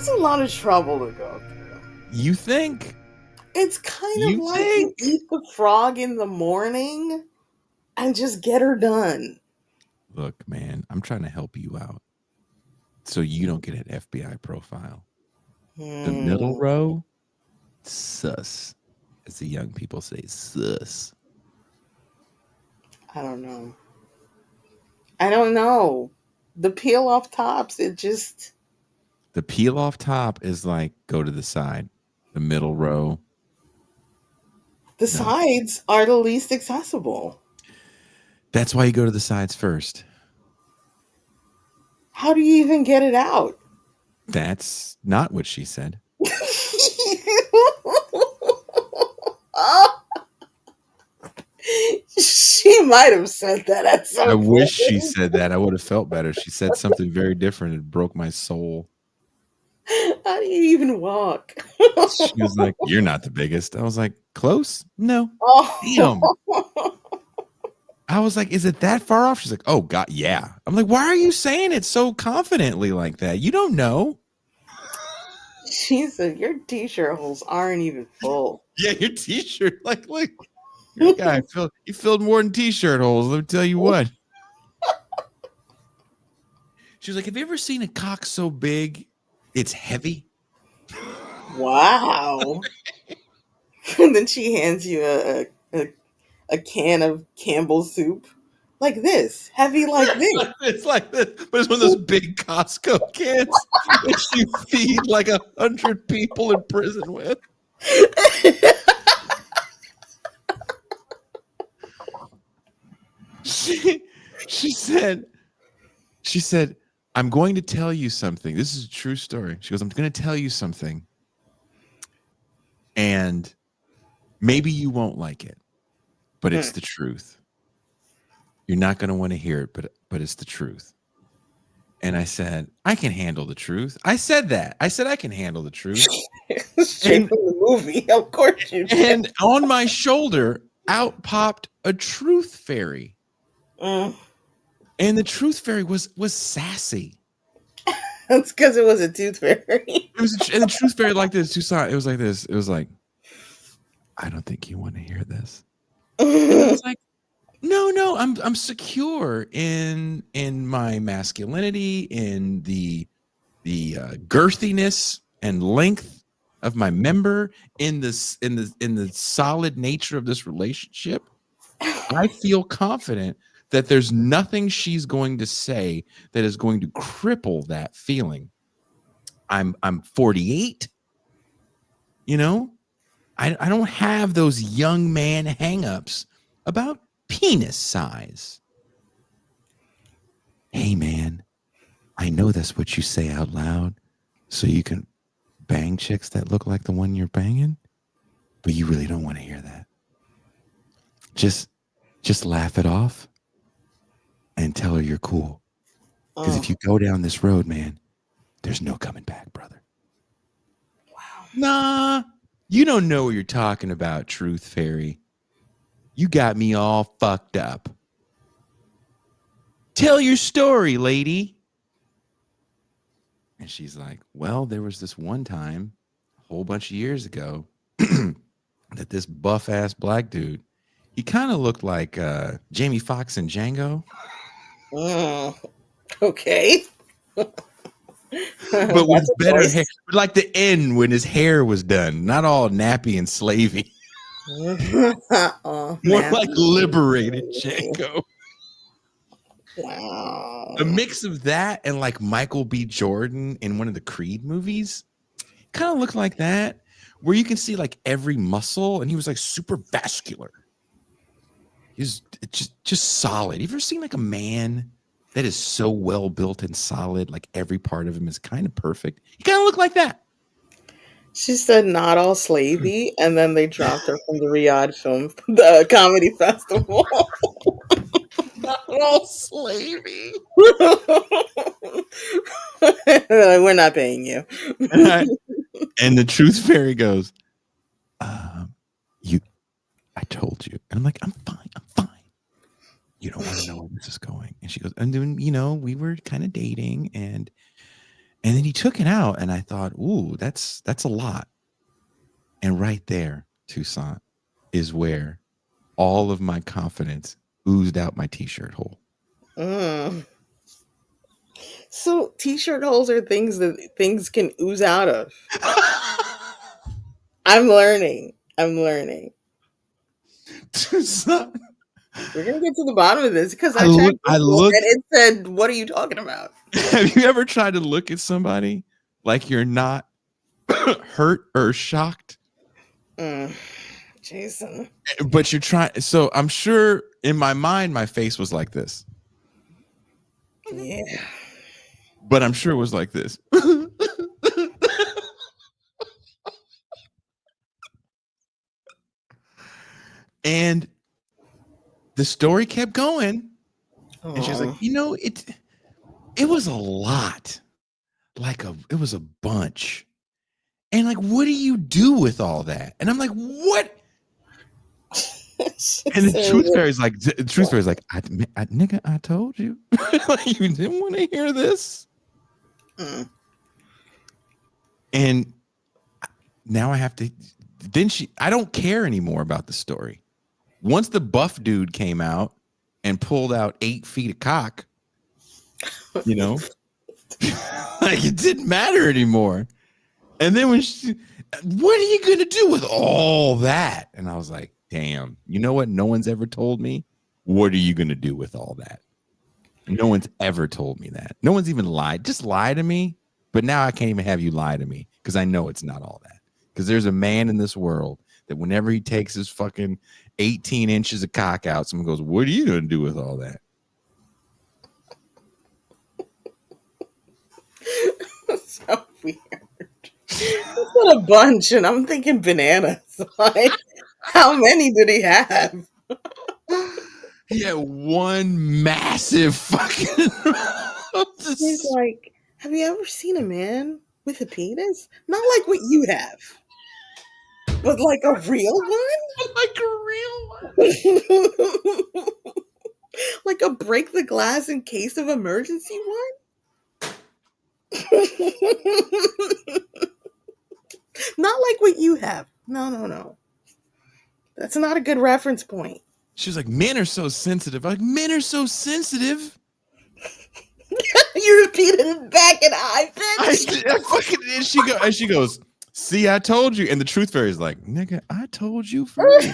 That's a lot of trouble to go through. You think? It's kind of You like you think? eat the frog in the morning and just get her done. Look, man, I'm trying to help you out so you don't get an FBI profile. The middle Hmm, row, sus, as the young people say, sus. I don't know. I don't know. The peel off tops, it just The peel off top is like go to the side. The middle row, the no. sides are the least accessible. That's why you go to the sides first. How do you even get it out? That's not what she said. She might have said that at I some wish point. she said that. I would have felt better. She said something very different. It broke my soul. How do you even walk? She was like, "You're not the biggest." I was like, "Close? No." Damn. Oh, I was like, "Is it that far off?" She's like, "Oh God, yeah." I'm like, "Why are you saying it so confidently like that? You don't know." she said your t-shirt holes aren't even full. Yeah, your t-shirt. Like, look, your guy filled he filled more than t-shirt holes. Let me tell you what. She was like, "Have you ever seen a cock so big it's heavy?" Wow. And then she hands you a can of Campbell's soup. Like this, heavy like this. It's like this, but it's one of those big Costco cans that you feed like 100 people in prison with. She, she said, she said, "I'm going to tell you something. This is a true story." She goes, "I'm going to tell you something, and maybe you won't like it, but it's Hmm. the truth. You're not going to want to hear it, but it's the truth." And I said, "I can handle the truth." I said that. I said I can handle the truth. Straight And from the movie. Of course you can. and on my shoulder out popped a truth fairy. Mm. And the truth fairy was sassy. That's because it was a tooth fairy. It was and the truth fairy like this. Two sides. It was like this. It was like, "I don't think you want to hear this." And I was like, "No, no, I'm secure in my masculinity, in the girthiness and length of my member, in the solid nature of this relationship. I feel confident that there's nothing she's going to say that is going to cripple that feeling. I'm 48, you know? I don't have those young man hangups about penis size. Hey man, I know that's what you say out loud so you can bang chicks that look like the one you're banging, but you really don't want to hear that. Just just laugh it off and tell her you're cool. Because if Oh, you go down this road, man, there's no coming back, brother. wow. Nah, you don't know what you're talking about, Truth Fairy. You got me all fucked up. Tell your story, lady. And she's like, "Well, there was this one time a whole bunch of years ago that this buff ass black dude, he kind of looked like Jamie Foxx and Django, Mm. Okay. but That's with a better hair, choice. like the end when his hair was done, not all nappy and slavey, Oh, more like nappy. liberated Django. A Wow. mix of that and like Michael B. Jordan in one of the Creed movies. Kind of looked like that, where you can see like every muscle, and he was like super vascular. He's just solid. You ever seen like a man that is so well built and solid, like every part of him is kind of perfect? He kind of looked like that. She said not all slavey, and then they dropped her from the Riyadh Film, the comedy festival. Not all slavey. We're not paying you. And, and the truth fairy goes, um, "You, I told you," and I'm like, "I'm fine. I'm fine. You don't want to know where this is going." And she goes, "And then we were kind of dating, and And then he took it out, and I thought, ooh, that's a lot. And right there, Toussaint, is where all of my confidence oozed out my t-shirt hole. Mm. So t-shirt holes are things that things can ooze out of. I'm learning. I'm learning. Toussaint, We're gonna get to the bottom of this because I I checked Google looked. and it said, "What are you talking about?" Have you ever tried to look at somebody like you're not hurt or shocked, Mm. Jason. but you're trying? So I'm sure in my mind, my face was like this, Yeah. but I'm sure it was like this. And the story kept going, and she was like, Oh. it was a lot, it was a bunch, and like, what do you do with all that? And I'm like, what? And the truth fairy's like, nigga, I told you, like, you didn't want to hear this. Mm. And now I have to. Then I don't care anymore about the story. Once the buff dude came out and pulled out 8 feet of cock, like, it didn't matter anymore. And then when what are you gonna do with all that? And I was like, damn, you know what? No one's ever told me. What are you gonna do with all that? No one's ever told me that. No one's even lied. Just lie to me. But now I can't even have you lie to me because I know it's not all that. Because there's a man in this world that whenever he takes his fucking 18 inches of cock out, someone goes, what are you going to do with all that? So weird. It's got a bunch, and I'm thinking bananas. Like, how many did he have? He had one massive fucking. He's like, have you ever seen a man with a penis? Not like what you have, but like a real one? Like a real one? Like a break the glass in case of emergency one? Not like what you have. No. That's not a good reference point. She was like, men are so sensitive. I'm like, men are so sensitive. You repeated it back in high pitch. I fucking, and she goes, see, I told you. And the truth fairy is like, nigga, I told you first.